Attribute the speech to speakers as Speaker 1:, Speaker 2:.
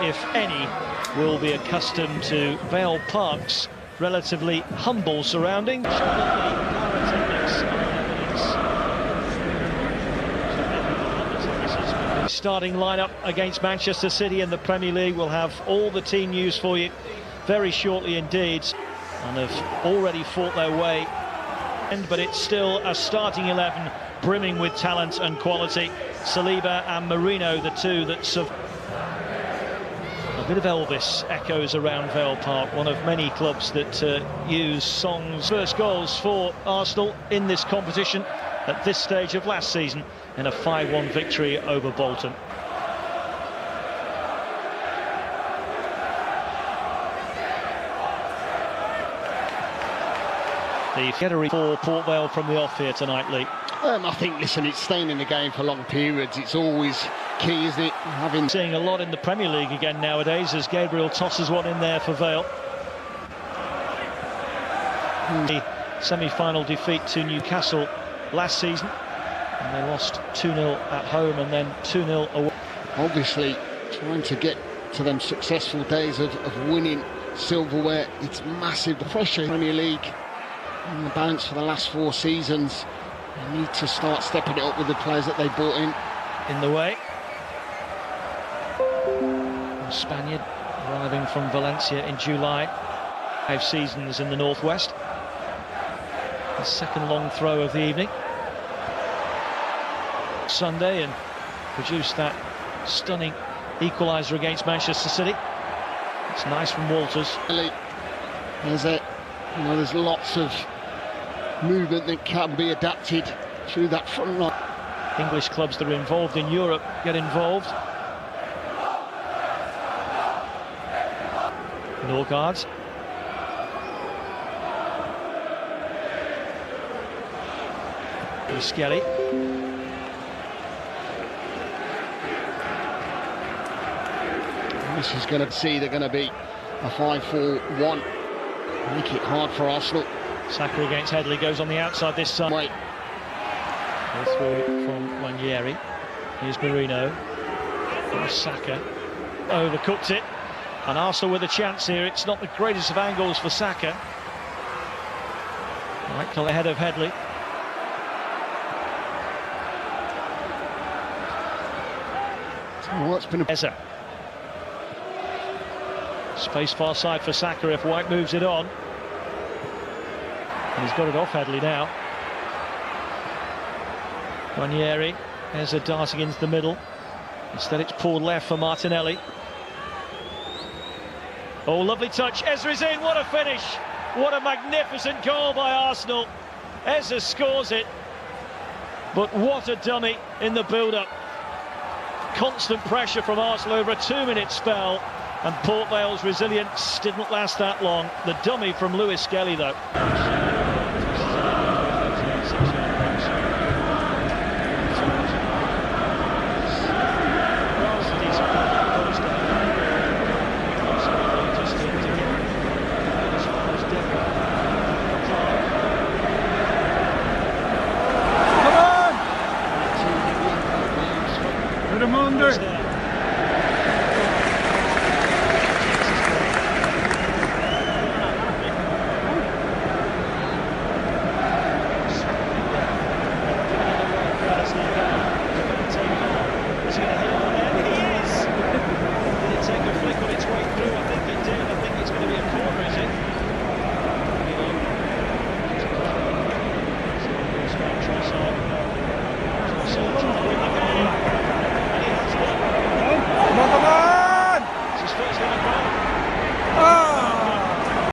Speaker 1: if any, will be accustomed to Vale Park's relatively humble surroundings. Starting lineup against Manchester City in the Premier League. We'll have all the team news for you very shortly indeed, and have already fought their way. But it's still a starting 11 brimming with talent and quality. Saliba and Marino, the two that a bit of Elvis echoes around Vale Park, one of many clubs that use songs. First goals for Arsenal in this competition at this stage of last season in a 5-1 victory over Bolton. The Gyokeres for Port Vale from the off here tonight, Lee.
Speaker 2: I think, listen, it's staying in the game for long periods. It's always key, isn't it?
Speaker 1: Seeing a lot in the Premier League again nowadays as Gabriel tosses one in there for Vale. The semi-final defeat to Newcastle last season, and they lost 2-0 at home and then 2-0 away.
Speaker 2: Obviously, trying to get to them successful days of winning silverware, it's massive. The pressure in the Premier League and the balance for the last 4 seasons. They need to start stepping it up with the players that they brought in.
Speaker 1: In the way. A Spaniard arriving from Valencia in July. 5 seasons in the northwest. The second long throw of the evening. Sunday, and produced that stunning equaliser against Manchester City. It's nice from Walters.
Speaker 2: There's lots of movement that can be adapted through that front line.
Speaker 1: English clubs that are involved in Europe get involved. Odegard. Skelly.
Speaker 2: This is going to see they're going to be a 5-4-1. Make it hard for Arsenal.
Speaker 1: Saka against Headley goes on the outside this time.
Speaker 2: Wait.
Speaker 1: Through from Gyokeres. Here's Marino. Here's Saka. Overcooked it. And Arsenal with a chance here. It's not the greatest of angles for Saka. Right, ahead of Headley.
Speaker 2: What's been a
Speaker 1: space far side for Saka if White moves it on. And he's got it off Headley now. Gyokeres, there's a darting into the middle. Instead it's pulled left for Martinelli. Oh, lovely touch. Ezra's in, what a finish. What a magnificent goal by Arsenal. Ezra scores it. But what a dummy in the build-up. Constant pressure from Arsenal over a 2-minute spell, and Port Vale's resilience didn't last that long. The dummy from Lewis Skelly, though.